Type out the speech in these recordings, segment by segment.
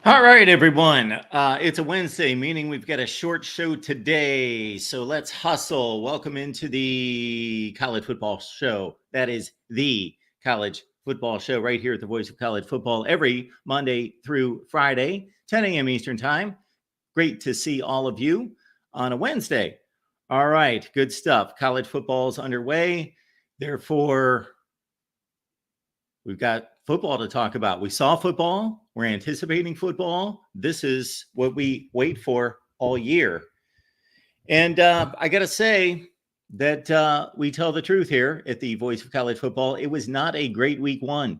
All right, everyone. It's a Wednesday, meaning we've got a short show today. So let's hustle. Welcome into the college football show. That is the college football show right here at the Voice of College Football every Monday through Friday, 10 a.m. Eastern Time. Great to see all of you on a Wednesday. All right, good stuff. College football is underway. Therefore, we've got football to talk about. We saw football. We're anticipating football. This is what we wait for all year. And I got to say that we tell the truth here at the Voice of College Football. It was not a great week one.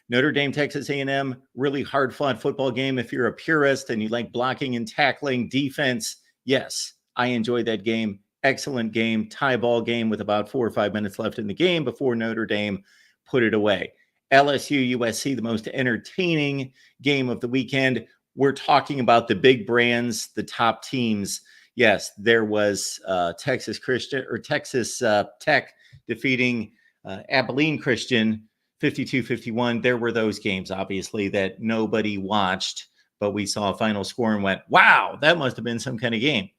Notre Dame, Texas A&M, really hard-fought football game. If you're a purist and you like blocking and tackling defense, yes, I enjoyed that game. Excellent game, tie ball game with about 4 or 5 minutes left in the game before Notre Dame put it away. LSU, USC, the most entertaining game of the weekend. We're talking about the big brands, the top teams. Yes, there was Texas Tech defeating Abilene Christian 52-51. There were those games, obviously, that nobody watched, but we saw a final score and went, wow, that must have been some kind of game.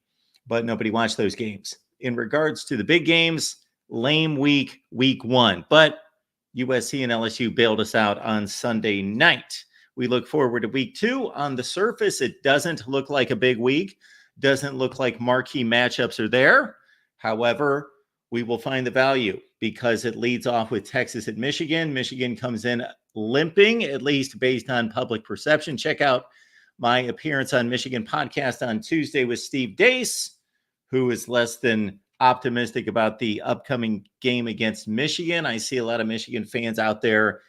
But nobody watched those games. In regards to the big games, lame week one. But USC and LSU bailed us out on Sunday night. We look forward to week two. On the surface, it doesn't look like a big week. Doesn't look like marquee matchups are there. However, we will find the value because it leads off with Texas at Michigan. Michigan comes in limping, at least based on public perception. Check out my appearance on Michigan podcast on Tuesday with Steve Dace, who is less than optimistic about the upcoming game against Michigan. I see a lot of Michigan fans out there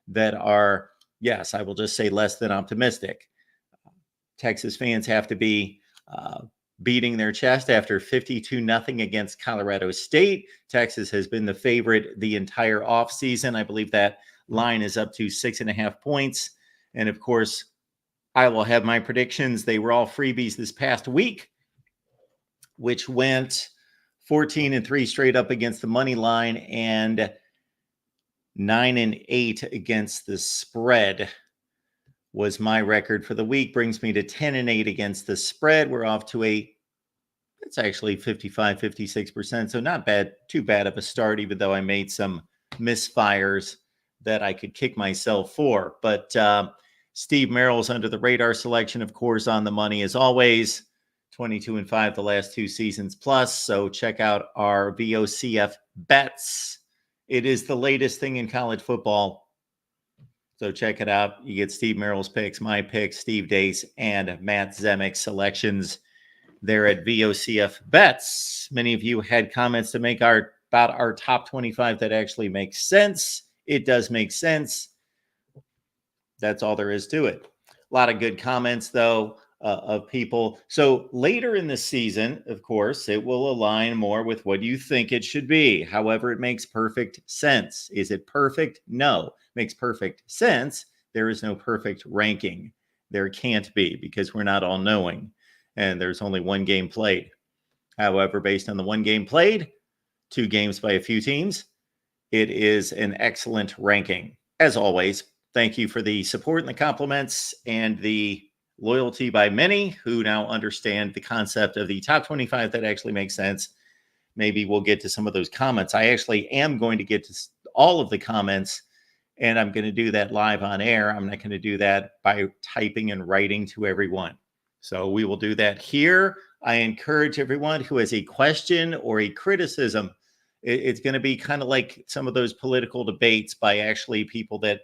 that are, yes, I will just say less than optimistic. Texas fans have to be beating their chest after 52-0 against Colorado State. Texas has been the favorite the entire offseason. I believe that line is up to 6.5 points. And of course, I will have my predictions. They were all freebies this past week, which went 14-3 straight up against the money line and 9-8 against the spread was my record for the week. Brings me to 10-8 against the spread. We're off to it's actually 55, 56%. So not bad, too bad of a start, even though I made some misfires that I could kick myself for. But Steve Merrill's under the radar selection, of course, on the money as always. 22-5 the last 2 seasons plus. So check out our VOCF bets. It is the latest thing in college football. So check it out. You get Steve Merrill's picks, my picks, Steve Dace, and Matt Zemek's selections there at VOCF bets. Many of you had comments to make about our top 25 that actually makes sense. It does make sense. That's all there is to it. A lot of good comments, though. Of people. So later in the season, of course, it will align more with what you think it should be. However, it makes perfect sense. Is it perfect? No. Makes perfect sense. There is no perfect ranking. There can't be because we're not all knowing. And there's only one game played. However, based on the one game played, 2 games by a few teams, it is an excellent ranking. As always, thank you for the support and the compliments and the loyalty by many who now understand the concept of the top 25 that actually makes sense. Maybe we'll get to some of those comments. I actually am going to get to all of the comments, and I'm going to do that live on air. I'm not going to do that by typing and writing to everyone. So we will do that here. I encourage everyone who has a question or a criticism. It's going to be kind of like some of those political debates by actually people that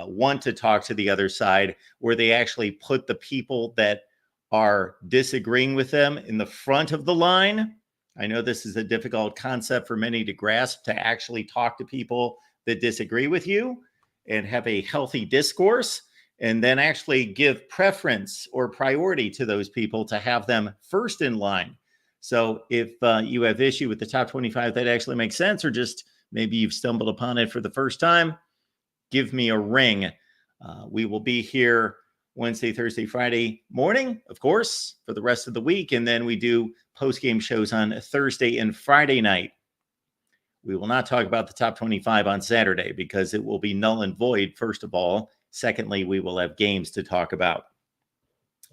want to talk to the other side, where they actually put the people that are disagreeing with them in the front of the line. I know this is a difficult concept for many to grasp, to actually talk to people that disagree with you and have a healthy discourse, and then actually give preference or priority to those people to have them first in line. So if you have issue with the top 25 that actually makes sense, or just maybe you've stumbled upon it for the first time, give me a ring. We will be here Wednesday, Thursday, Friday morning, of course, for the rest of the week. And then we do post-game shows on Thursday and Friday night. We will not talk about the top 25 on Saturday because it will be null and void, first of all. Secondly, we will have games to talk about.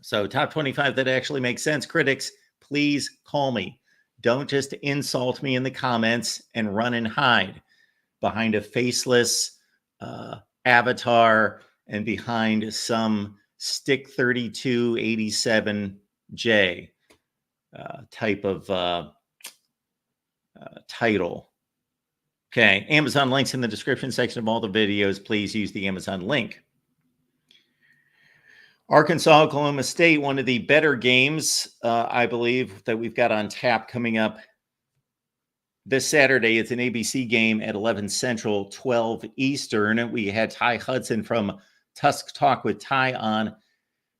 So top 25 that actually makes sense. Critics, please call me. Don't just insult me in the comments and run and hide behind a faceless avatar and behind some Stick 3287J type of title. Okay, Amazon links in the description section of all the videos. Please use the Amazon link. Arkansas, Oklahoma State, one of the better games, I believe, that we've got on tap coming up this Saturday. It's an ABC game at 11 Central, 12 Eastern. We had Ty Hudson from Tusk Talk with Ty on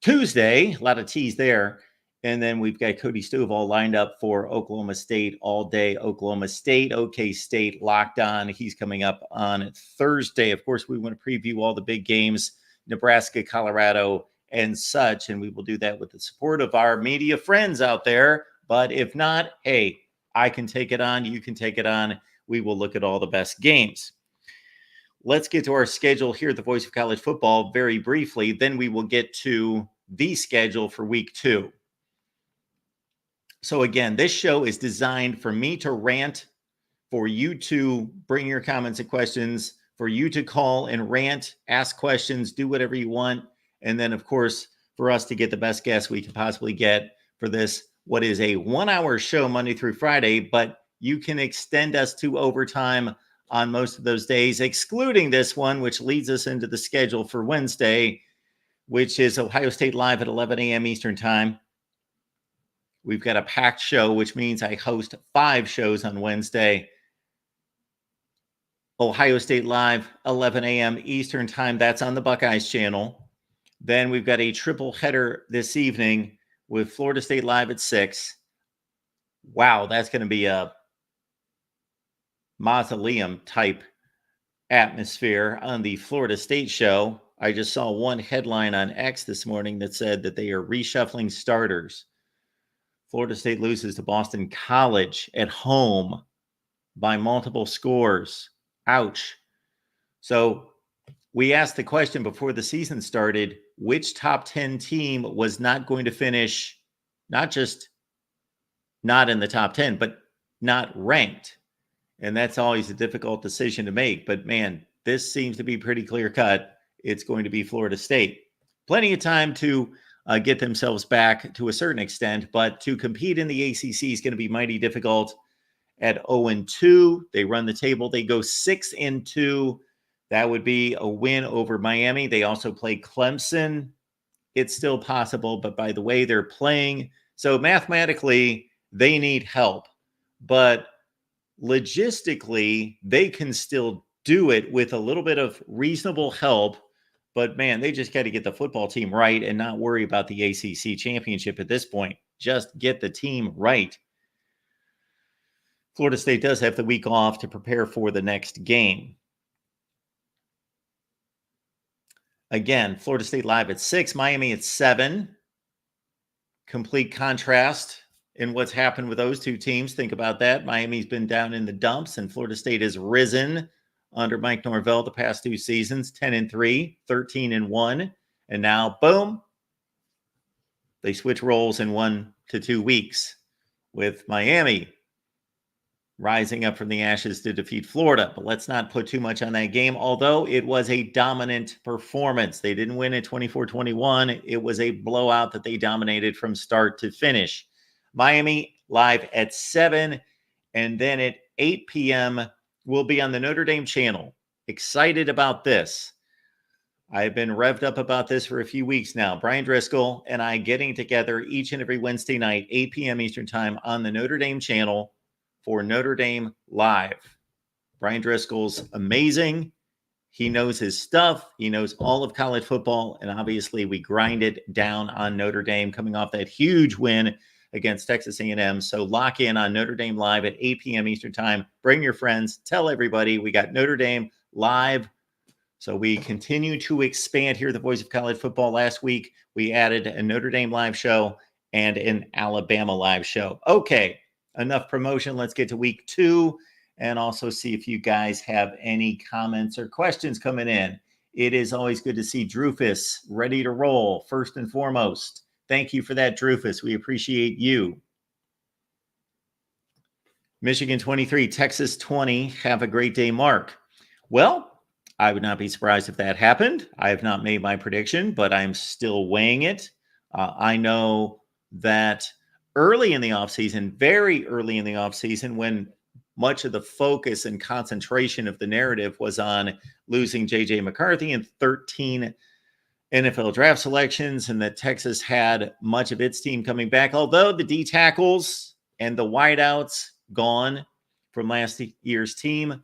Tuesday. A lot of T's there. And then we've got Cody Stovall lined up for Oklahoma State all day. Oklahoma State, OK State locked on. He's coming up on Thursday. Of course, we want to preview all the big games, Nebraska, Colorado, and such. And we will do that with the support of our media friends out there. But if not, hey, I can take it on. You can take it on. We will look at all the best games. Let's get to our schedule here at the Voice of College Football very briefly. Then we will get to the schedule for week 2. So again, this show is designed for me to rant, for you to bring your comments and questions, for you to call and rant, ask questions, do whatever you want. And then, of course, for us to get the best guests we can possibly get for this, what is a 1-hour show Monday through Friday, but you can extend us to overtime on most of those days, excluding this one, which leads us into the schedule for Wednesday, which is Ohio State Live at 11 a.m. Eastern Time. We've got a packed show, which means I host 5 shows on Wednesday. Ohio State Live, 11 a.m. Eastern Time. That's on the Buckeyes channel. Then we've got a triple header this evening with Florida State Live at 6. Wow, that's going to be a mausoleum type atmosphere on the Florida State show. I just saw one headline on X this morning that said that they are reshuffling starters. Florida State loses to Boston College at home by multiple scores. Ouch. So we asked the question before the season started, which top 10 team was not going to finish, not just not in the top 10, but not ranked. And that's always a difficult decision to make. But man, this seems to be pretty clear cut. It's going to be Florida State. Plenty of time to get themselves back to a certain extent, but to compete in the ACC is going to be mighty difficult. At 0-2, they run the table. They go 6-2. That would be a win over Miami. They also play Clemson. It's still possible, but by the way they're playing, so mathematically they need help, but logistically they can still do it with a little bit of reasonable help. But man, they just got to get the football team right and not worry about the ACC championship at this point. Just get the team right. Florida State does have the week off to prepare for the next game. Again, Florida State Live at 6, Miami at 7. Complete contrast in what's happened with those two teams. Think about that. Miami's been down in the dumps, and Florida State has risen under Mike Norvell the past 2 seasons, 10-3, 13-1. And now, boom, they switch roles in 1 to 2 weeks with Miami rising up from the ashes to defeat Florida. But let's not put too much on that game, although it was a dominant performance. They didn't win at 24-21. It was a blowout that they dominated from start to finish. Miami live at 7, and then at 8 p.m., we'll be on the Notre Dame channel. Excited about this. I've been revved up about this for a few weeks now. Brian Driscoll and I getting together each and every Wednesday night, 8 p.m. Eastern Time on the Notre Dame channel for Notre Dame Live. Brian Driscoll's amazing. He knows his stuff. He knows all of college football. And obviously we grind it down on Notre Dame coming off that huge win against Texas A&M. So lock in on Notre Dame Live at 8 p.m. Eastern Time. Bring your friends. Tell everybody we got Notre Dame Live. So we continue to expand here at the Voice of College Football. Last week, we added a Notre Dame live show and an Alabama live show. Okay, enough promotion. Let's get to week 2 and also see if you guys have any comments or questions coming in. It is always good to see Drufus ready to roll. First and foremost, Thank you for that, Drufus. We appreciate you. Michigan 23, Texas 20. Have a great day, Mark. Well, I would not be surprised if that happened. I have not made my prediction, but I'm still weighing it. I know that early in the offseason, very early in the offseason, when much of the focus and concentration of the narrative was on losing J.J. McCarthy and 13 NFL draft selections, and that Texas had much of its team coming back, although the D tackles and the wideouts gone from last year's team,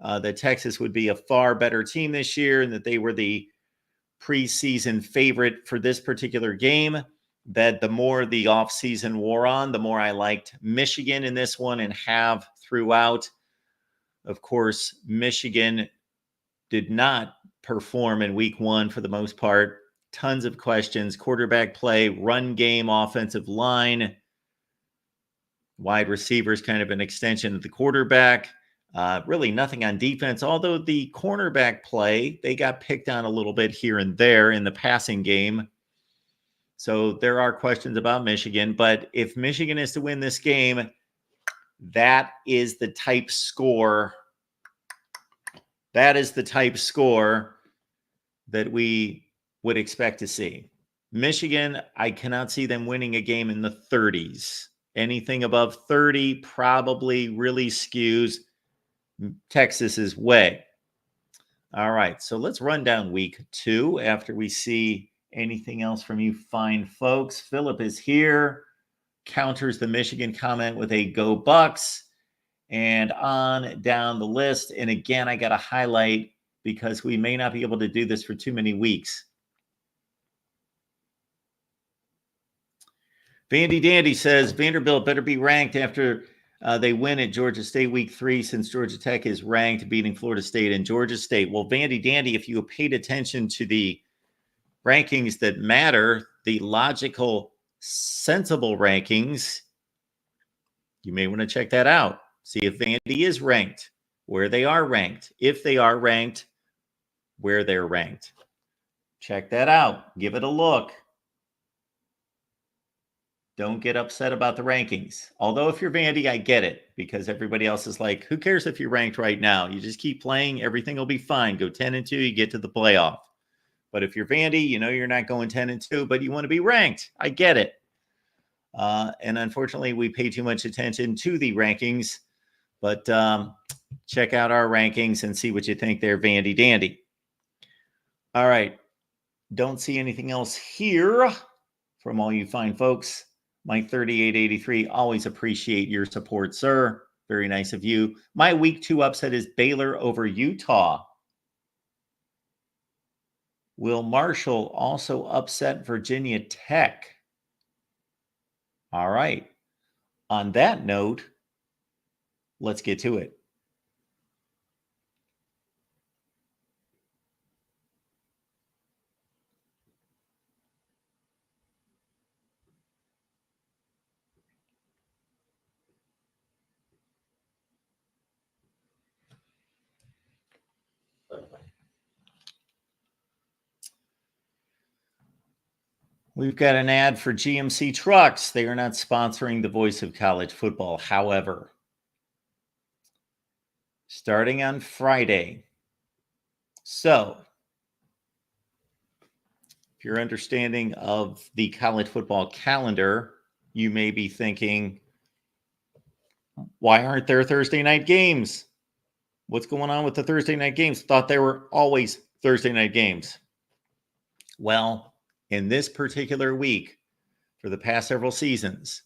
that Texas would be a far better team this year and that they were the preseason favorite for this particular game. That the more the offseason wore on, the more I liked Michigan in this one and have throughout. Of course, Michigan did not perform in week one for the most part. Tons of questions, quarterback play, run game, offensive line, wide receivers, kind of an extension of the quarterback. Really nothing on defense, although the cornerback play, they got picked on a little bit here and there in the passing game. So there are questions about Michigan, but if Michigan is to win this game, that is the type score. That is the type score that we would expect to see. Michigan, I cannot see them winning a game in the 30s. Anything above 30 probably really skews Texas's way. All right, so let's run down week 2 after we see anything else from you fine folks. Philip is here, counters the Michigan comment with a go Bucks, and on down the list. And again, I got to highlight because we may not be able to do this for too many weeks. Vandy Dandy says Vanderbilt better be ranked after they win at Georgia State week 3, since Georgia Tech is ranked, beating Florida State and Georgia State. Well, Vandy Dandy, if you paid attention to the rankings that matter, the logical, sensible rankings, you may want to check that out. See if Vandy is ranked, where they are ranked. If they are ranked, where they're ranked. Check that out. Give it a look. Don't get upset about the rankings. Although if you're Vandy, I get it, because everybody else is like, who cares if you're ranked right now? You just keep playing. Everything will be fine. Go 10-2, you get to the playoff. But if you're Vandy, you know you're not going 10-2, but you want to be ranked. I get it. And unfortunately, we pay too much attention to the rankings. But check out our rankings and see what you think there, Vandy Dandy. All right. Don't see anything else here from all you fine folks. Mike 3883, always appreciate your support, sir. Very nice of you. My week 2 upset is Baylor over Utah. Will Marshall also upset Virginia Tech? All right. On that note, let's get to it. We've got an ad for GMC Trucks. They are not sponsoring the voice of college football. However, starting on Friday. So, if you're understanding of the college football calendar, you may be thinking, why aren't there Thursday night games? What's going on with the Thursday night games? Thought they were always Thursday night games. Well, in this particular week, for the past several seasons,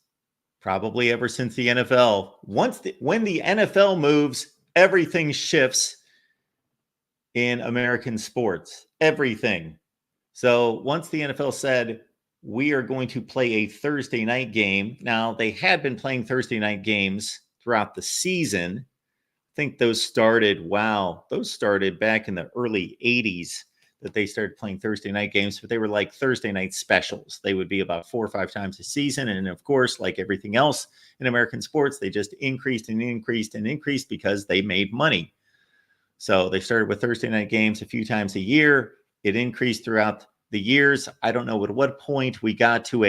probably ever since the NFL, when the NFL moves, everything shifts in American sports. Everything. So once the NFL said, we are going to play a Thursday night game. Now, they had been playing Thursday night games throughout the season. I think those started back in the early 80s that they started playing Thursday night games, but they were like Thursday night specials. They would be about 4 or 5 times a season. And of course, like everything else in American sports, they just increased and increased and increased because they made money. So they started with Thursday night games a few times a year. It increased throughout the years. I don't know at what point we got to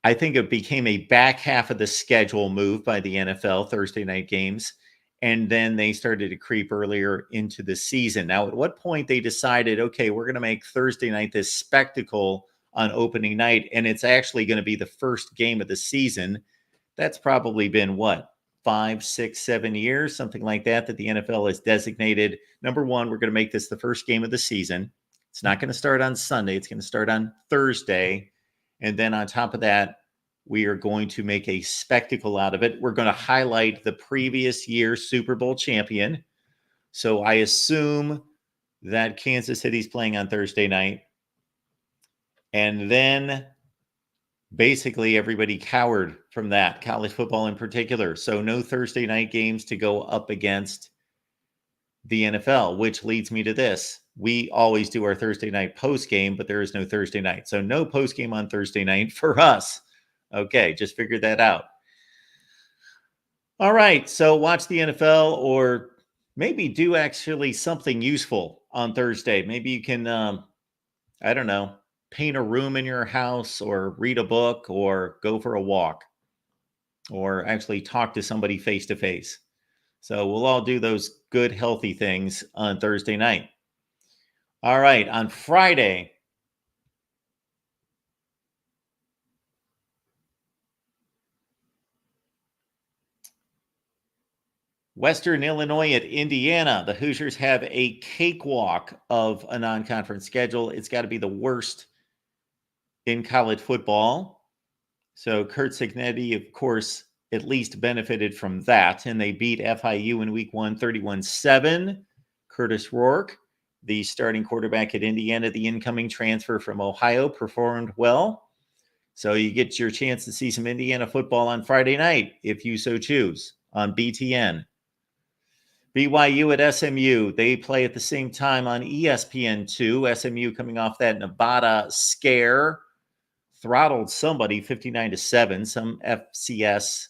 I think it became a back half of the schedule move by the NFL, Thursday night games. And then they started to creep earlier into the season. Now, at what point they decided, okay, we're going to make Thursday night this spectacle on opening night, and it's actually going to be the first game of the season. That's probably been what, 5, 6, 7 years, something like that the NFL has designated. Number one, we're going to make this the first game of the season. It's not going to start on Sunday. It's going to start on Thursday. And then on top of that, we are going to make a spectacle out of it. We're going to highlight the previous year's Super Bowl champion. So I assume that Kansas City's playing on Thursday night. And then basically everybody cowered from that, college football in particular. So no Thursday night games to go up against the NFL, which leads me to this. We always do our Thursday night post game, but there is no Thursday night. So no post game on Thursday night for us. Okay, just figured that out. All right, so watch the NFL or maybe do actually something useful on Thursday. Maybe you can, I don't know, paint a room in your house or read a book or go for a walk or actually talk to somebody face to face. So we'll all do those good, healthy things on Thursday night. All right, on Friday, Western Illinois at Indiana. The Hoosiers have a cakewalk of a non-conference schedule. It's got to be the worst in college football. So Kurt Cignetti, of course, at least benefited from that. And they beat FIU in week 1, 31-7. Curtis Rourke, the starting quarterback at Indiana, the incoming transfer from Ohio, performed well. So you get your chance to see some Indiana football on Friday night, if you so choose, on BTN. BYU at SMU, they play at the same time on ESPN2. SMU coming off that Nevada scare, throttled somebody 59-7, some FCS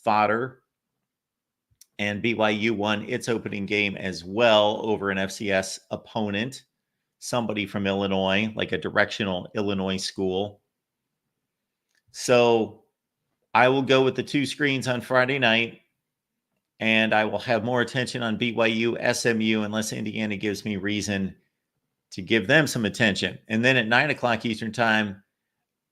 fodder. And BYU won its opening game as well over an FCS opponent, somebody from Illinois, like a directional Illinois school. So I will go with the two screens on Friday night. And I will have more attention on BYU, SMU, unless Indiana gives me reason to give them some attention. And then at 9 o'clock Eastern time,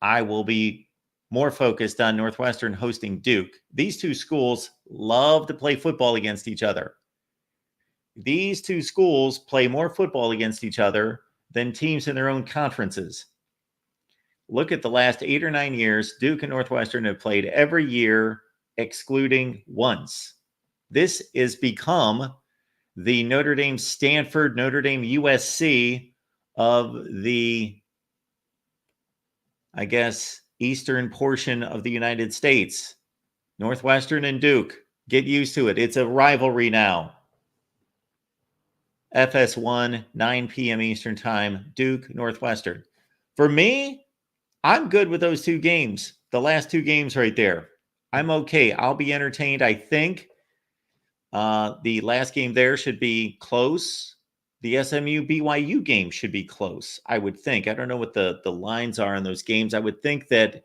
I will be more focused on Northwestern hosting Duke. These two schools love to play football against each other. These two schools play more football against each other than teams in their own conferences. Look at the last 8 or 9 years. Duke and Northwestern have played every year, excluding once. This has become the Notre Dame Stanford, Notre Dame USC of the, I guess, eastern portion of the United States. Northwestern and Duke. Get used to it. It's a rivalry now. FS1, 9 p.m. Eastern time, Duke, Northwestern. For me, I'm good with those two games. The last two games right there. I'm okay. I'll be entertained, I think. The last game there should be close. The SMU BYU game should be close, I would think. I don't know what the lines are in those games. I would think that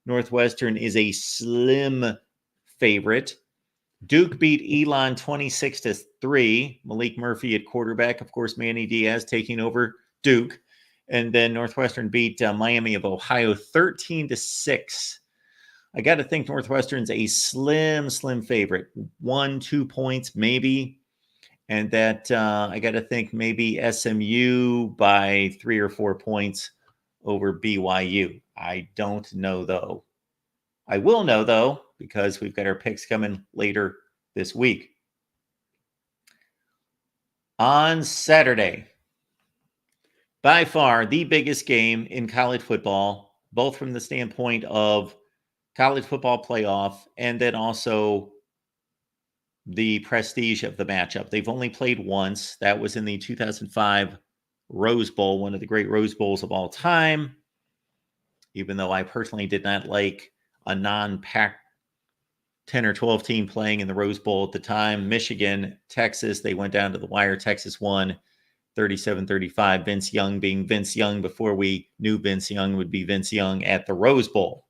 Northwestern is a slim favorite. Duke beat Elon 26-3. Malik Murphy at quarterback. Of course, Manny Diaz taking over Duke. And then Northwestern beat Miami of Ohio 13-6. I got to think Northwestern's a slim favorite. 1-2 points, maybe. And that I got to think maybe SMU by 3 or 4 points over BYU. I don't know, though. I will know, though, because we've got our picks coming later this week. On Saturday, by far the biggest game in college football, both from the standpoint of college football playoff, and then also the prestige of the matchup. They've only played once. That was in the 2005 Rose Bowl, one of the great Rose Bowls of all time. Even though I personally did not like a non-pack 10 or 12 team playing in the Rose Bowl at the time. Michigan, Texas, they went down to the wire. Texas won. 37-35. Vince Young being Vince Young before we knew Vince Young would be Vince Young at the Rose Bowl.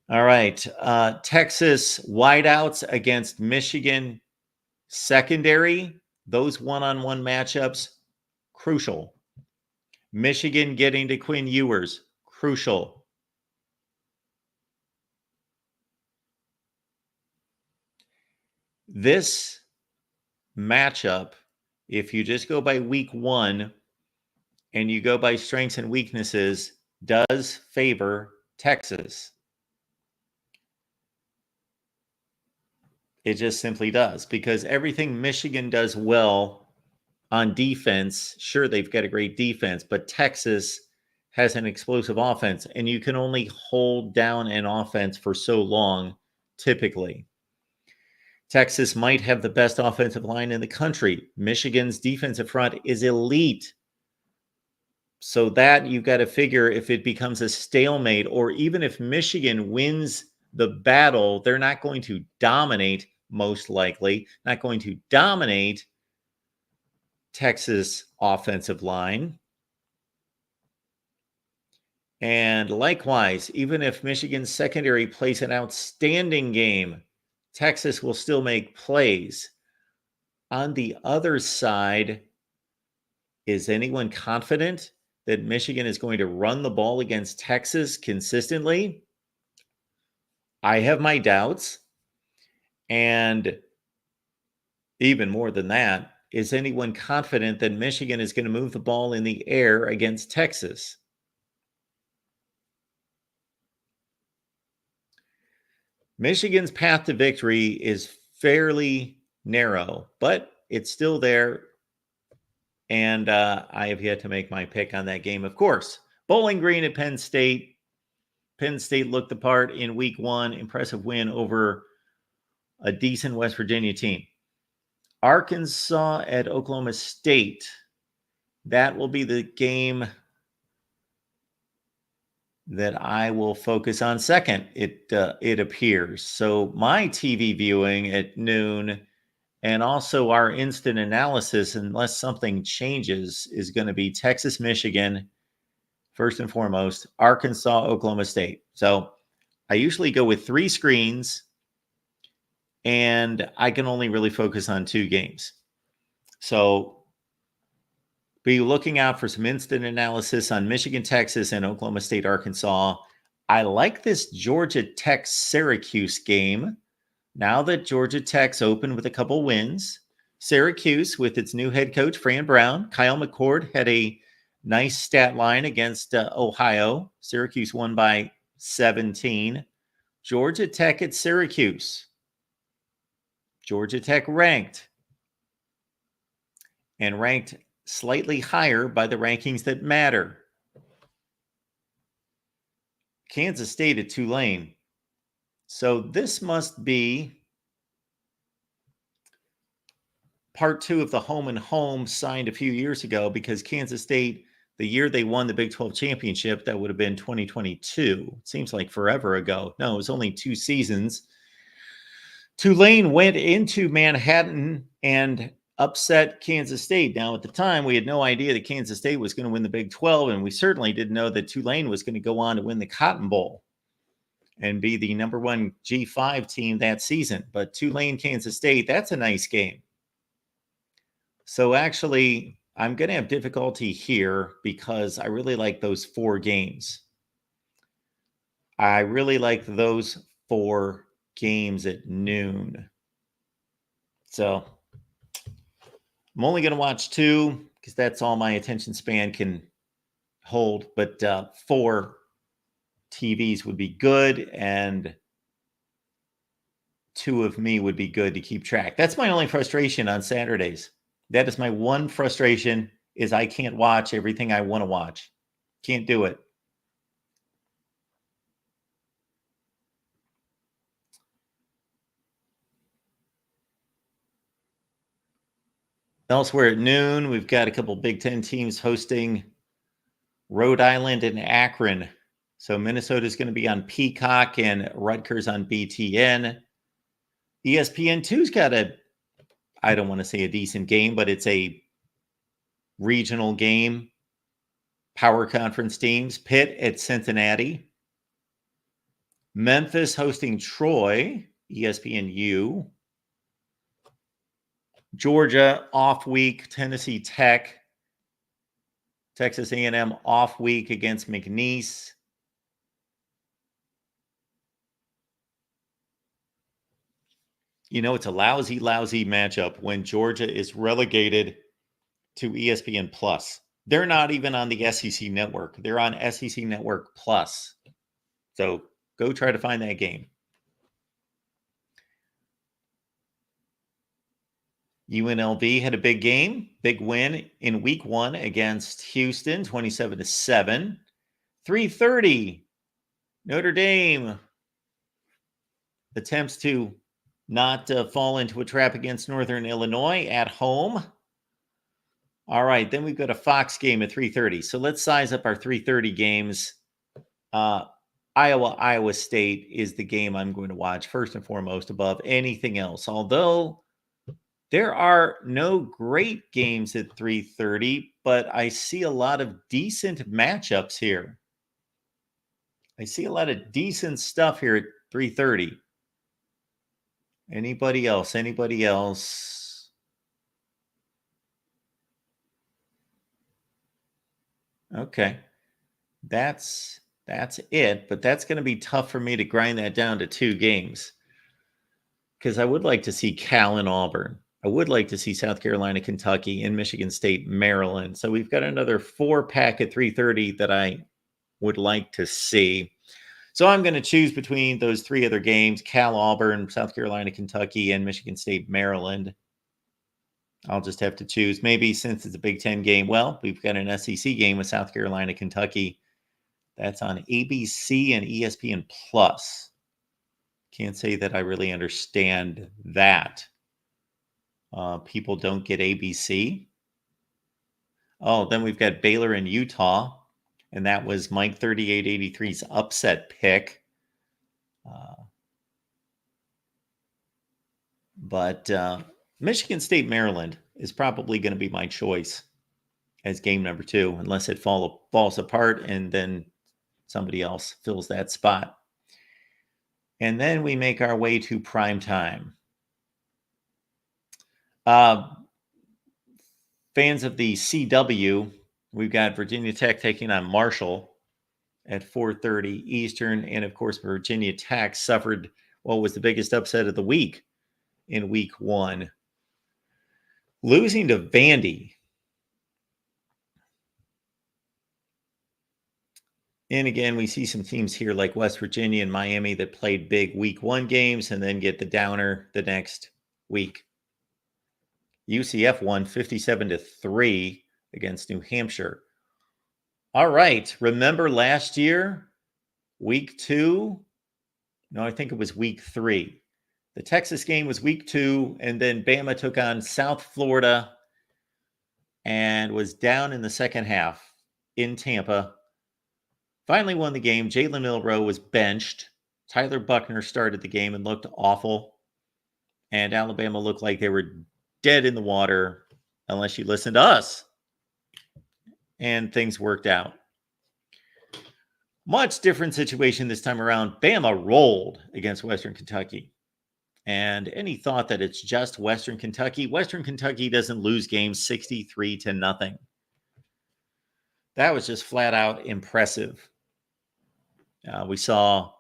All right. Texas wideouts against Michigan secondary. Those one-on-one matchups, crucial. Michigan getting to Quinn Ewers, crucial. This matchup, if you just go by week one and you go by strengths and weaknesses, does favor Texas. It just simply does, because everything Michigan does well on defense, sure, they've got a great defense, but Texas has an explosive offense, and you can only hold down an offense for so long, typically. Texas might have the best offensive line in the country. Michigan's defensive front is elite. So that you've got to figure, if it becomes a stalemate, or even if Michigan wins the battle, they're not going to dominate, most likely, not going to dominate Texas offensive line. And likewise, even if Michigan's secondary plays an outstanding game, Texas will still make plays. On the other side, is anyone confident that Michigan is going to run the ball against Texas consistently? I have my doubts. And even more than that, is anyone confident that Michigan is going to move the ball in the air against Texas? Michigan's path to victory is fairly narrow, but it's still there. And I have yet to make my pick on that game, of course. Bowling Green at Penn State. Penn State looked the part in week one. Impressive win over a decent West Virginia team. Arkansas at Oklahoma State. That will be the game that I will focus on second, it appears. So my TV viewing at noon, and also our instant analysis, unless something changes, is going to be Texas, Michigan, first and foremost, Arkansas, Oklahoma State. So I usually go with 3 screens, and I can only really focus on 2 games. So be looking out for some instant analysis on Michigan, Texas, and Oklahoma State, Arkansas. I like this Georgia Tech Syracuse game. Now that Georgia Tech's open with a couple wins, Syracuse with its new head coach, Fran Brown, Kyle McCord had a nice stat line against Ohio. Syracuse won by 17. Georgia Tech at Syracuse. Georgia Tech ranked, and ranked slightly higher by the rankings that matter. Kansas State at Tulane. So this must be part 2 of the home and home signed a few years ago, because Kansas State, the year they won the Big 12 championship, that would have been 2022. It seems like forever ago. No, it was only 2 seasons. Tulane went into Manhattan and upset Kansas State. Now, at the time, we had no idea that Kansas State was going to win the Big 12, and we certainly didn't know that Tulane was going to go on to win the Cotton Bowl and be the number 1 G5 team that season. But Tulane, Kansas State, that's a nice game. So actually, I'm going to have difficulty here, because I really like those 4 games. I really like those 4 games at noon. So I'm only going to watch 2, because that's all my attention span can hold. But 4 TVs would be good, and 2 of me would be good to keep track. That's my only frustration on Saturdays. That is my one frustration, is I can't watch everything I want to watch. Can't do it. Elsewhere at noon, we've got a couple Big Ten teams hosting Rhode Island and Akron. So Minnesota is going to be on Peacock and Rutgers on BTN. ESPN2's got I don't want to say a decent game, but it's a regional game. Power conference teams. Pitt at Cincinnati. Memphis hosting Troy, ESPNU. Georgia off week, Tennessee Tech. Texas A&M off week against McNeese. You know, it's a lousy, lousy matchup when Georgia is relegated to ESPN Plus. They're not even on the SEC Network. They're on SEC Network Plus. So go try to find that game. UNLV had a big game, big win in week 1 against Houston, 27-7. 3:30, Notre Dame attempts to not fall into a trap against Northern Illinois at home. All right, then we've got a Fox game at 3:30. So let's size up our 3:30 games. Iowa State is the game I'm going to watch first and foremost above anything else. Although there are no great games at 3:30, but I see a lot of decent matchups here. I see a lot of decent stuff here at 3:30. Anybody else? Anybody else? Okay. That's it, but that's going to be tough for me to grind that down to 2 games. Because I would like to see Cal and Auburn. I would like to see South Carolina, Kentucky, and Michigan State, Maryland. So we've got another 4-pack at 3:30 that I would like to see. So I'm going to choose between those 3 other games: Cal, Auburn, South Carolina, Kentucky, and Michigan State, Maryland. I'll just have to choose. Maybe since it's a Big Ten game, well, we've got an SEC game with South Carolina, Kentucky. That's on ABC and ESPN Plus. Can't say that I really understand that. People don't get ABC. Oh, then we've got Baylor and Utah, and that was Mike 3883's upset pick. But Michigan State, Maryland is probably going to be my choice as game number 2, unless it falls apart and then somebody else fills that spot. And then we make our way to prime time. Fans of the CW, we've got Virginia Tech taking on Marshall at 4:30 Eastern. And of course, Virginia Tech suffered what was the biggest upset of the week in week 1, losing to Vandy. And again, we see some teams here like West Virginia and Miami that played big week 1 games and then get the downer the next week. UCF won 57-3 against New Hampshire. All right. Remember last year, week 2? No, I think it was week 3. The Texas game was week 2, and then Bama took on South Florida and was down in the second half in Tampa. Finally won the game. Jalen Milroe was benched. Tyler Buckner started the game and looked awful. And Alabama looked like they were dead in the water unless you listen to us. And things worked out. Much different situation this time around. Bama rolled against Western Kentucky. And any thought that it's just Western Kentucky doesn't lose games 63-0. That was just flat out impressive. We saw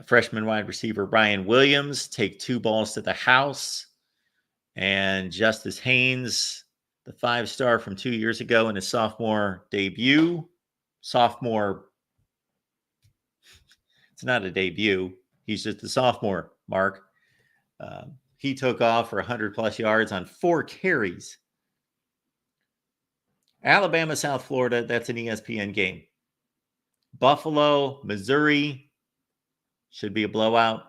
freshman wide receiver Ryan Williams take 2 balls to the house. And Justice Haynes, the 5-star from 2 years ago in his sophomore debut. It's not a debut. He's just a sophomore, Mark. He took off for 100-plus yards on 4 carries. Alabama, South Florida, that's an ESPN game. Buffalo, Missouri, should be a blowout.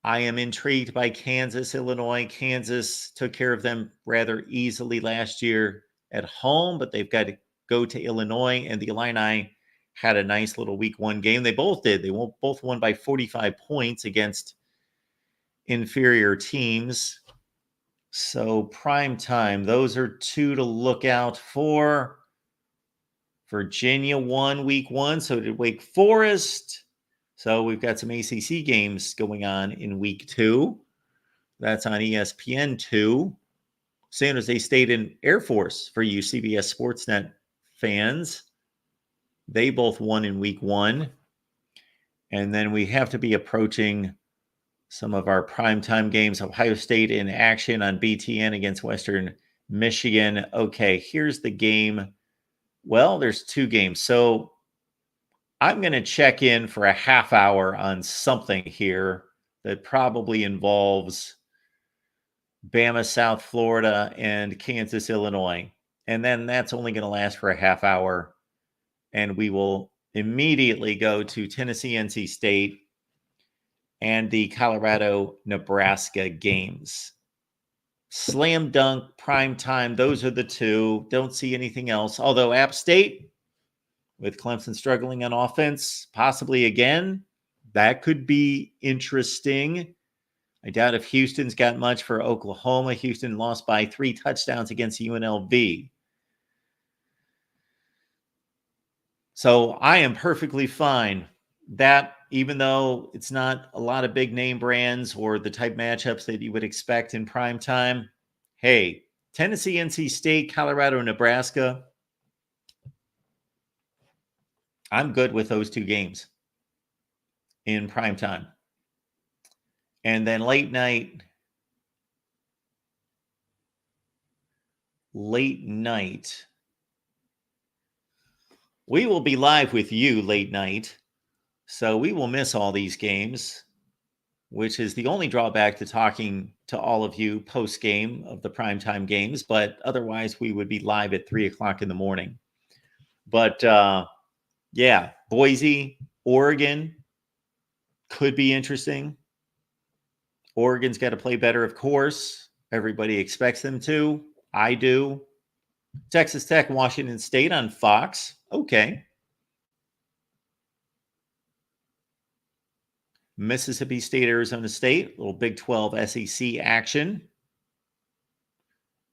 I am intrigued by Kansas, Illinois. Kansas took care of them rather easily last year at home, but they've got to go to Illinois, and the Illini had a nice little week 1 game. They both did. They both won by 45 points against inferior teams. So prime time, those are two to look out for. Virginia won week 1, so did Wake Forest. So we've got some ACC games going on in week 2. That's on ESPN2. San Jose State and Air Force for you CBS Sportsnet fans. They both won in week 1. And then we have to be approaching some of our primetime games. Ohio State in action on BTN against Western Michigan. Okay, here's the game. Well, there's 2 games. So I'm going to check in for a half hour on something here that probably involves Bama, South Florida, and Kansas, Illinois. And then that's only going to last for a half hour. And we will immediately go to Tennessee, NC State, and the Colorado, Nebraska games. Slam dunk, prime time. Those are the 2. Don't see anything else. Although App State, with Clemson struggling on offense, possibly again, that could be interesting. I doubt if Houston's got much for Oklahoma. Houston lost by 3 touchdowns against UNLV. So I am perfectly fine. That, even though it's not a lot of big name brands or the type matchups that you would expect in prime time, hey, Tennessee, NC State, Colorado, Nebraska, I'm good with those 2 games in prime time. And then late night, we will be live with you late night. So we will miss all these games, which is the only drawback to talking to all of you post game of the primetime games. But otherwise, we would be live at 3 o'clock in the morning. But yeah, Boise, Oregon could be interesting. Oregon's got to play better, of course. Everybody expects them to. I do. Texas Tech, Washington State on Fox. Okay. Mississippi State, Arizona State, little Big 12 SEC action.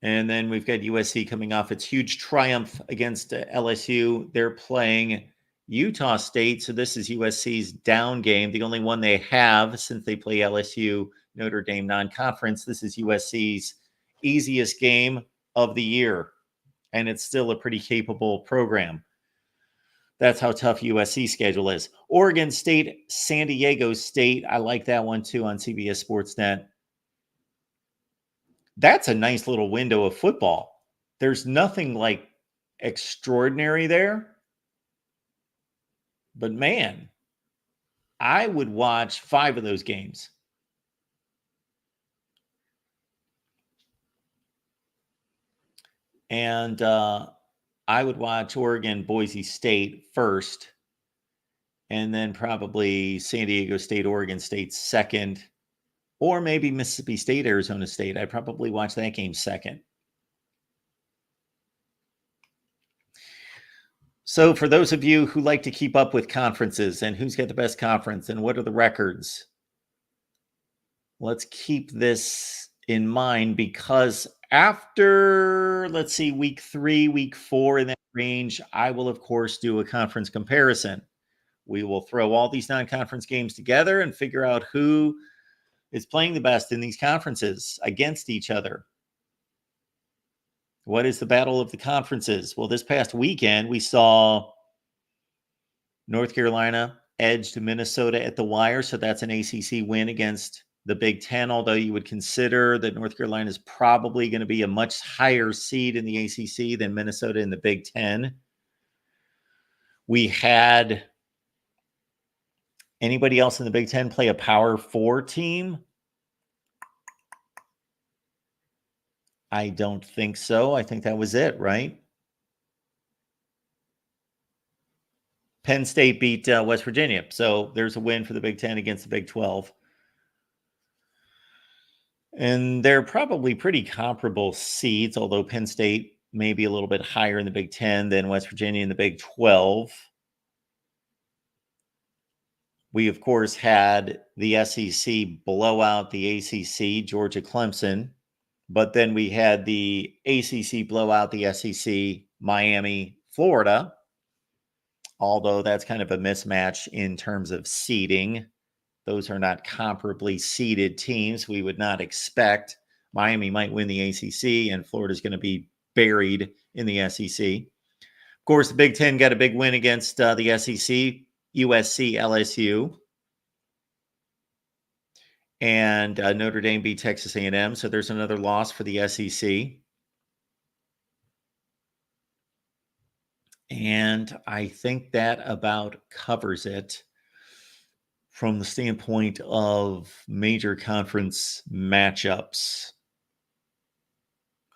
And then we've got USC coming off its huge triumph against LSU. They're playing Utah State. So this is USC's down game, the only one they have since they play LSU, Notre Dame non-conference. This is USC's easiest game of the year. And it's still a pretty capable program. That's how tough USC schedule is. Oregon State, San Diego State. I like that one too on CBS Sportsnet. That's a nice little window of football. There's nothing like extraordinary there. But man, I would watch 5 of those games. And I would watch Oregon, Boise State first, and then probably San Diego State, Oregon State second, or maybe Mississippi State, Arizona State. I'd probably watch that game second. So for those of you who like to keep up with conferences and who's got the best conference and what are the records, let's keep this in mind because after, let's see, week 3, week 4 in that range, I will, of course, do a conference comparison. We will throw all these non-conference games together and figure out who is playing the best in these conferences against each other. What is the battle of the conferences? Well, this past weekend, we saw North Carolina edge to Minnesota at the wire, so that's an ACC win against the Big Ten, although you would consider that North Carolina is probably going to be a much higher seed in the ACC than Minnesota in the Big Ten. We had anybody else in the Big Ten play a Power 4 team? I don't think so. I think that was it, right? Penn State beat West Virginia. So there's a win for the Big Ten against the Big 12. And they're probably pretty comparable seeds, although Penn State may be a little bit higher in the Big Ten than West Virginia in the Big 12. We, of course, had the SEC blow out the ACC, Georgia Clemson. But then we had the ACC blowout, the SEC, Miami, Florida, although that's kind of a mismatch in terms of seeding. Those are not comparably seeded teams. We would not expect. Miami might win the ACC, and Florida's going to be buried in the SEC. Of course, the Big Ten got a big win against the SEC, USC, LSU. And Notre Dame beat Texas A&M, so there's another loss for the SEC. And I think that about covers it from the standpoint of major conference matchups.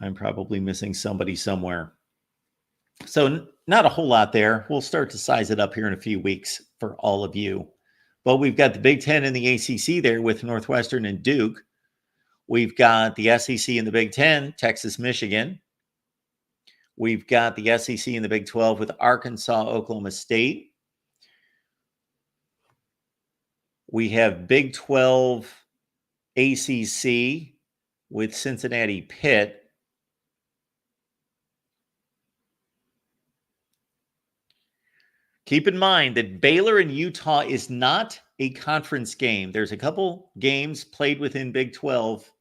I'm probably missing somebody somewhere. So not a whole lot there. We'll start to size it up here in a few weeks for all of you. But we've got the Big Ten and the ACC there with Northwestern and Duke. We've got the SEC and the Big Ten, Texas, Michigan. We've got the SEC and the Big 12 with Arkansas, Oklahoma State. We have Big 12 ACC with Cincinnati, Pitt. Keep in mind that Baylor and Utah is not a conference game. There's a couple games played within Big 12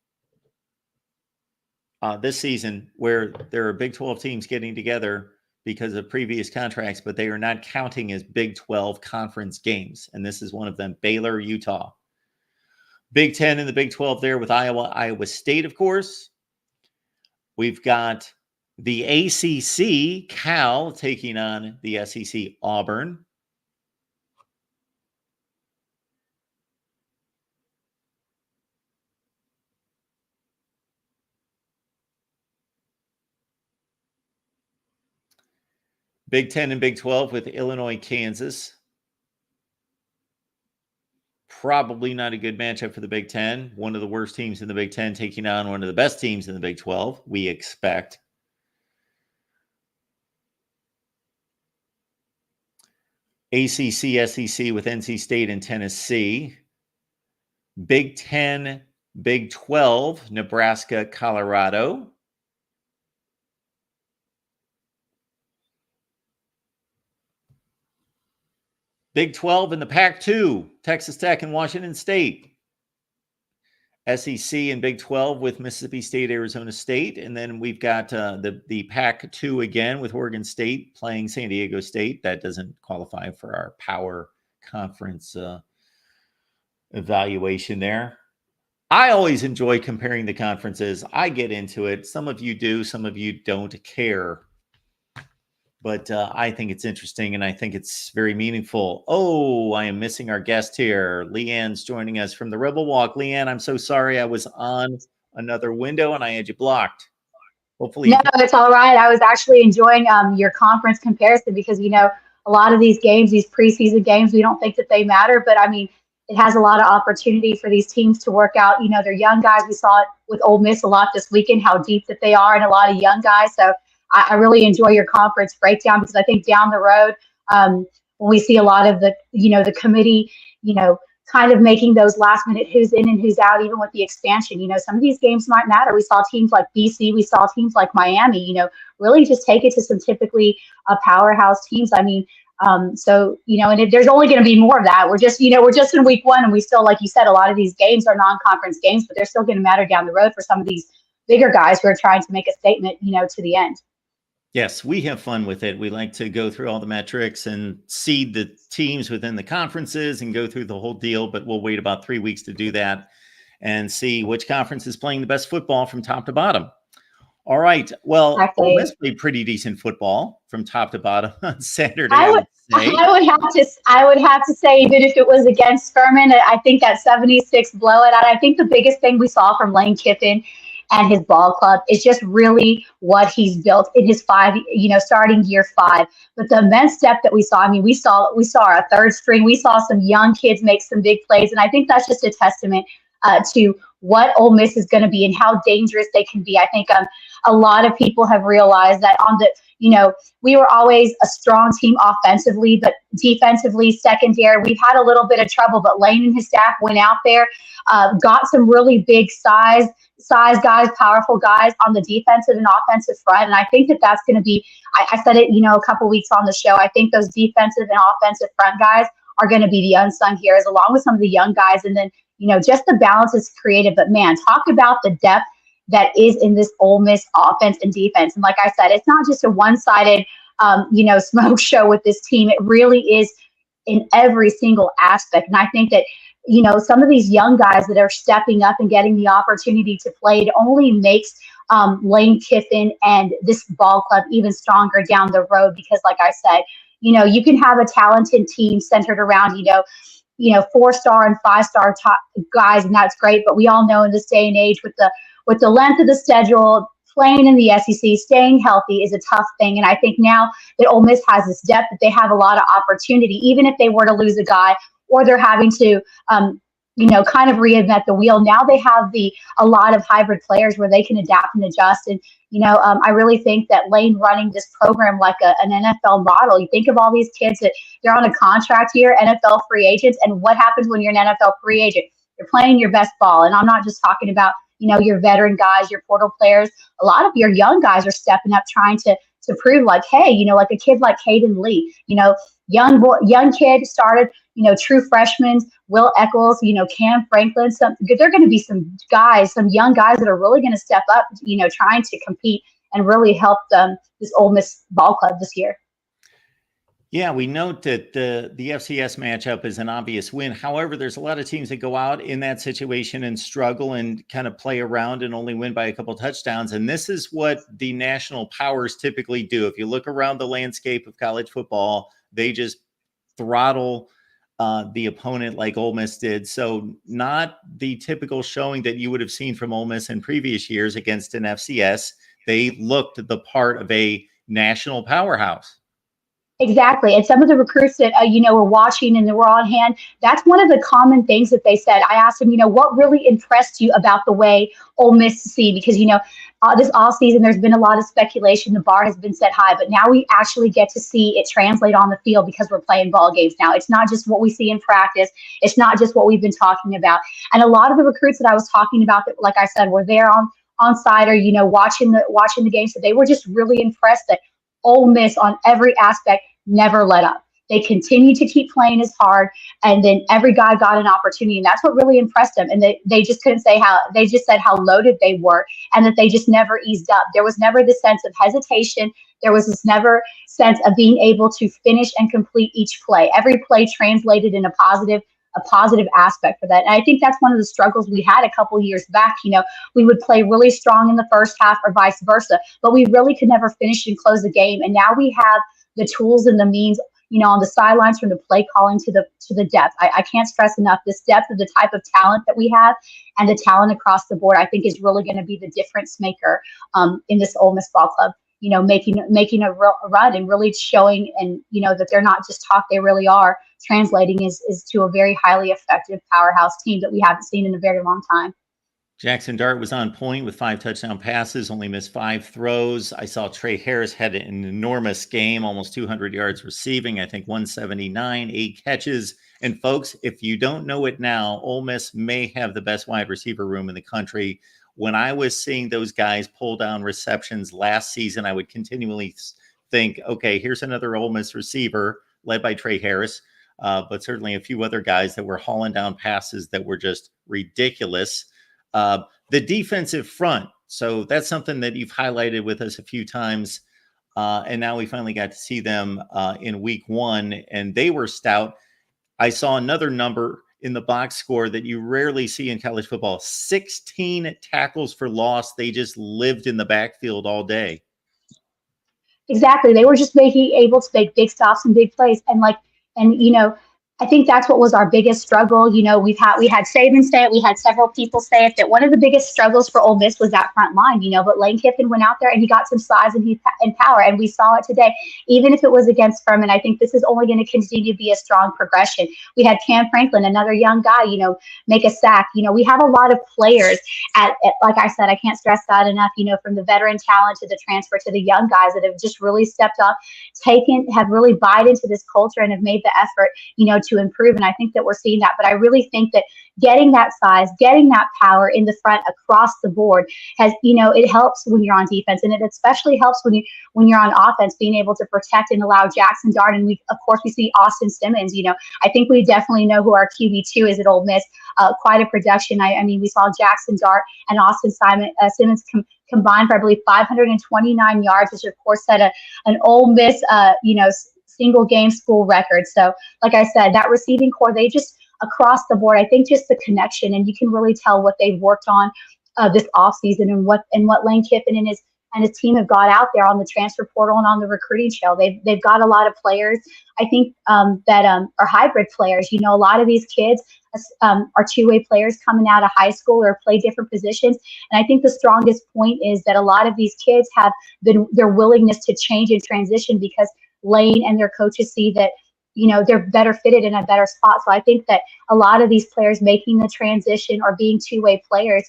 this season where there are Big 12 teams getting together because of previous contracts, but they are not counting as Big 12 conference games. And this is one of them, Baylor, Utah. Big 10 and the Big 12 there with Iowa, Iowa State, of course. We've got the ACC, Cal, taking on the SEC, Auburn. Big 10 and Big 12 with Illinois, Kansas. Probably not a good matchup for the Big 10. One of the worst teams in the Big 10 taking on one of the best teams in the Big 12, we expect. ACC, SEC with NC State and Tennessee. Big 10, Big 12, Nebraska, Colorado. Big 12 in the Pac-2, Texas Tech and Washington State. SEC and Big 12 with Mississippi State, Arizona State. And then we've got the Pac-2 again with Oregon State playing San Diego State. That doesn't qualify for our power conference evaluation there. I always enjoy comparing the conferences. I get into it. Some of you do, some of you don't care. But I think it's interesting, and I think it's very meaningful. Oh, I am missing our guest here. Leanne's joining us from the Rebel Walk. Leanne, I'm so sorry. I was on another window, and I had you blocked. Hopefully. No, it's all right. I was actually enjoying your conference comparison because, you know, a lot of these games, these preseason games, we don't think that they matter. But, I mean, it has a lot of opportunity for these teams to work out. You know, they're young guys. We saw it with Ole Miss a lot this weekend, how deep that they are, and a lot of young guys. So I really enjoy your conference breakdown because I think down the road, when we see a lot of the, you know, the committee, you know, kind of making those last minute who's in and who's out, even with the expansion, you know, some of these games might matter. We saw teams like BC, we saw teams like Miami, you know, really just take it to some typically powerhouse teams. I mean, so, you know, and there's only going to be more of that. We're just, you know, we're just in week one, and we still, like you said, a lot of these games are non-conference games, but they're still going to matter down the road for some of these bigger guys who are trying to make a statement, you know, to the end. Yes, we have fun with it. We like to go through all the metrics and seed the teams within the conferences and go through the whole deal, but we'll wait about 3 weeks to do that and see which conference is playing the best football from top to bottom. All right. Well, Ole Miss played pretty decent football from top to bottom on Saturday. I would have to say, even if it was against Furman, I think that 76 blowout, I think the biggest thing we saw from Lane Kiffin and his ball club is just really what he's built in his starting year 5. But the immense depth that we saw, I mean, we saw our third string. We saw some young kids make some big plays. And I think that's just a testament to what Ole Miss is going to be and how dangerous they can be. I think a lot of people have realized that on the, we were always a strong team offensively, but defensively, secondary, we've had a little bit of trouble. But Lane and his staff went out there, got some really big size guys, powerful guys on the defensive and offensive front. And I think that that's going to be, I said it, a couple weeks on the show. I think those defensive and offensive front guys are going to be the unsung heroes, along with some of the young guys. And then, just the balance is creative. But man, talk about the depth that is in this Ole Miss offense and defense. And like I said, it's not just a one-sided, smoke show with this team. It really is in every single aspect. And I think that, some of these young guys that are stepping up and getting the opportunity to play, it only makes Lane Kiffin and this ball club even stronger down the road. Because like I said, you can have a talented team centered around, 4-star and 5-star top guys, and that's great. But we all know in this day and age with the length of the schedule, playing in the SEC, staying healthy is a tough thing. And I think now that Ole Miss has this depth, that they have a lot of opportunity, even if they were to lose a guy or they're having to, kind of reinvent the wheel. Now they have a lot of hybrid players where they can adapt and adjust. And, I really think that Lane running this program like an NFL model, you think of all these kids that they're on a contract here, NFL free agents. And what happens when you're an NFL free agent? You're playing your best ball. And I'm not just talking about, your veteran guys, your portal players. A lot of your young guys are stepping up, trying to prove like, hey, like a kid like Caden Lee, young kid started, true freshmen, Will Eccles, Cam Franklin. They're going to be some young guys that are really going to step up, trying to compete and really help this Ole Miss ball club this year. Yeah, we note that the FCS matchup is an obvious win. However, there's a lot of teams that go out in that situation and struggle and kind of play around and only win by a couple touchdowns. And this is what the national powers typically do. If you look around the landscape of college football, they just throttle the opponent like Ole Miss did. So not the typical showing that you would have seen from Ole Miss in previous years against an FCS. They looked the part of a national powerhouse. Exactly. And some of the recruits that, were watching and that were on hand, that's one of the common things that they said. I asked them, what really impressed you about the way Ole Miss see? Because, this offseason, there's been a lot of speculation. The bar has been set high, but now we actually get to see it translate on the field because we're playing ball games now. It's not just what we see in practice. It's not just what we've been talking about. And a lot of the recruits that I was talking about that, like I said, were there on site or, watching the game. So they were just really impressed that Ole Miss on every aspect never let up. They continued to keep playing as hard, and then every guy got an opportunity, and that's what really impressed them. And they just couldn't say they just said how loaded they were, and that they just never eased up. There was never this sense of hesitation. There was this never sense of being able to finish and complete each play. Every play translated in a positive aspect for that. And I think that's one of the struggles we had a couple years back. We would play really strong in the first half or vice versa, but we really could never finish and close the game. And now we have the tools and the means, on the sidelines, from the play calling to the depth. I can't stress enough this depth of the type of talent that we have and the talent across the board. I think is really going to be the difference maker in this Ole Miss ball club. Making a run and really showing, and that they're not just talk, they really are translating is to a very highly effective powerhouse team that we haven't seen in a very long time. Jackson Dart was on point with 5 touchdown passes, only missed 5 throws. I saw Trey Harris had an enormous game, almost 200 yards receiving, I think 179, 8 catches. And folks, if you don't know it now, Ole Miss may have the best wide receiver room in the country. When I was seeing those guys pull down receptions last season, I would continually think, okay, here's another Ole Miss receiver led by Trey Harris, but certainly a few other guys that were hauling down passes that were just ridiculous. The defensive front. So that's something that you've highlighted with us a few times. And now we finally got to see them in week 1, and they were stout. I saw another number in the box score that you rarely see in college football: 16 tackles for loss. They just lived in the backfield all day. Exactly. They were just able to make big stops and big plays. And I think that's what was our biggest struggle. We had Saban say it, we had several people say it, that one of the biggest struggles for Ole Miss was that front line. But Lane Kiffin went out there and he got some size and power, and we saw it today. Even if it was against Furman, I think this is only going to continue to be a strong progression. We had Cam Franklin, another young guy, make a sack. We have a lot of players like I said, I can't stress that enough. From the veteran talent to the transfer to the young guys that have just really stepped up, have really bought into this culture and have made the effort, to improve. And I think that we're seeing that. But I really think that getting that size, getting that power in the front across the board it helps when you're on defense. And it especially helps when you're on offense, being able to protect and allow Jackson Dart. And we see Austin Simmons. I think we definitely know who our QB2 is at Ole Miss. Quite a production. I mean, we saw Jackson Dart and Austin Simmons combined for, I believe, 529 yards, which of course set an Ole Miss, single game school record. So like I said, that receiving core, they just across the board, I think just the connection, and you can really tell what they've worked on this offseason and what Lane Kiffin and his team have got out there on the transfer portal and on the recruiting trail. They've got a lot of players, I think, that are hybrid players. A lot of these kids are two-way players coming out of high school or play different positions. And I think the strongest point is that a lot of these kids have their willingness to change and transition because Lane and their coaches see that, they're better fitted in a better spot. So I think that a lot of these players making the transition or being two-way players,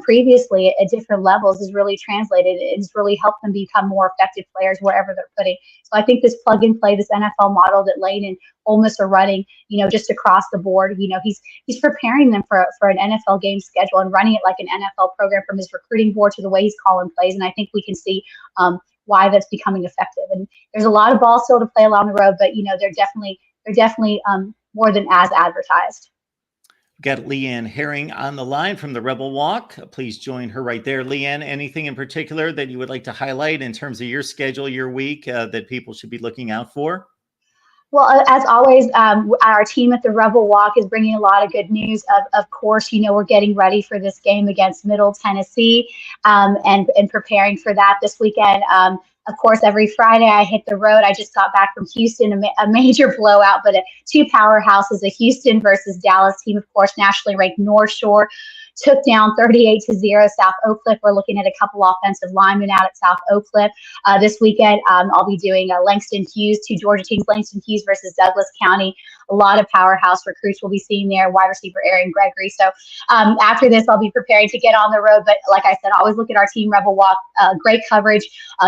previously at different levels is really translated. It's really helped them become more effective players wherever they're putting. So I think this plug and play, this NFL model that Lane and Ole Miss are running, just across the board, he's preparing them for an NFL game schedule and running it like an NFL program, from his recruiting board to the way he's calling plays. And I think we can see why that's becoming effective. And there's a lot of ball still to play along the road, but they're definitely more than as advertised. Got Leanne Herring on the line from the Rebel Walk. Please join her right there. Leanne, anything in particular that you would like to highlight in terms of your schedule, your week, that people should be looking out for? Well, as always, our team at the Rebel Walk is bringing a lot of good news. Of course, we're getting ready for this game against Middle Tennessee, and preparing for that this weekend. Of course, every Friday I hit the road. I just got back from Houston, a major blowout, but two powerhouses, a Houston versus Dallas team, of course, nationally ranked North Shore. Took down 38-0 South Oak Cliff. We're looking at a couple offensive linemen out at South Oak Cliff. This weekend, I'll be doing Langston Hughes, two Georgia teams, Langston Hughes versus Douglas County. A lot of powerhouse recruits we'll be seeing there, wide receiver Aaron Gregory. So after this, I'll be preparing to get on the road. But like I said, always look at our Team Rebel Walk. Great coverage,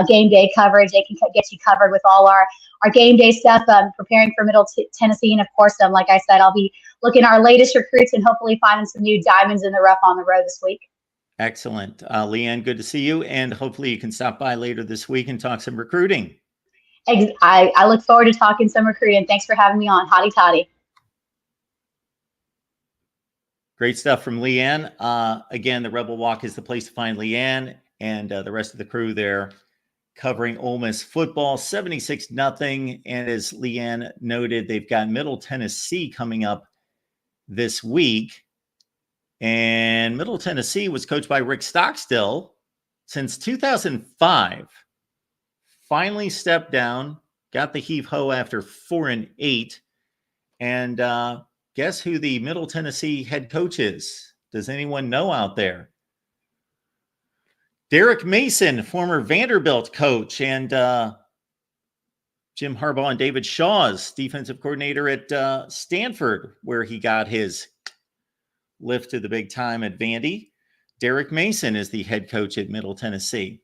game day coverage. They can get you covered with all our game day stuff, preparing for Middle Tennessee. And of course, like I said, I'll be looking at our latest recruits and hopefully finding some new diamonds in the rough on the road this week. Excellent. Leanne, good to see you. And hopefully you can stop by later this week and talk some recruiting. I look forward to talking some recruiting. Thanks for having me on. Hotty toddy. Great stuff from Leanne. Again, the Rebel Walk is the place to find Leanne and the rest of the crew there covering Ole Miss football, 76-0. And as Leanne noted, they've got Middle Tennessee coming up this week. And Middle Tennessee was coached by Rick Stockstill since 2005. Finally stepped down, got the heave-ho after 4-8. And guess who the Middle Tennessee head coach is? Does anyone know out there? Derek Mason, former Vanderbilt coach, and Jim Harbaugh and David Shaw's defensive coordinator at Stanford, where he got his lift to the big time at Vandy. Derek Mason is the head coach at Middle Tennessee.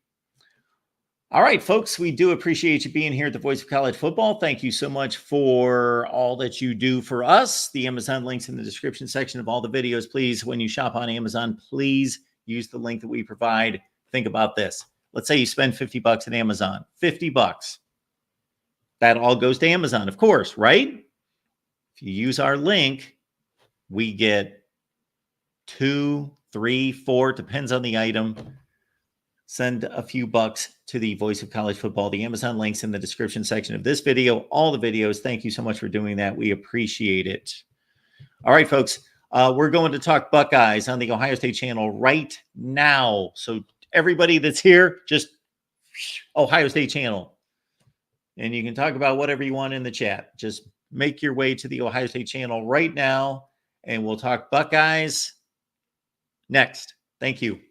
All right, folks, we do appreciate you being here at the Voice of College Football. Thank you so much for all that you do for us. The Amazon links in the description section of all the videos. Please, when you shop on Amazon, please use the link that we provide. Think about this. Let's say you spend $50 at Amazon, $50. That all goes to Amazon, of course, right? If you use our link, we get 2, 3, 4, depends on the item. Send a few bucks to the Voice of College Football. The Amazon links in the description section of this video, all the videos. Thank you so much for doing that. We appreciate it. All right, folks, we're going to talk Buckeyes on the Ohio State channel right now. So everybody that's here, just Ohio State channel. And you can talk about whatever you want in the chat. Just make your way to the Ohio State channel right now, and we'll talk Buckeyes next. Thank you.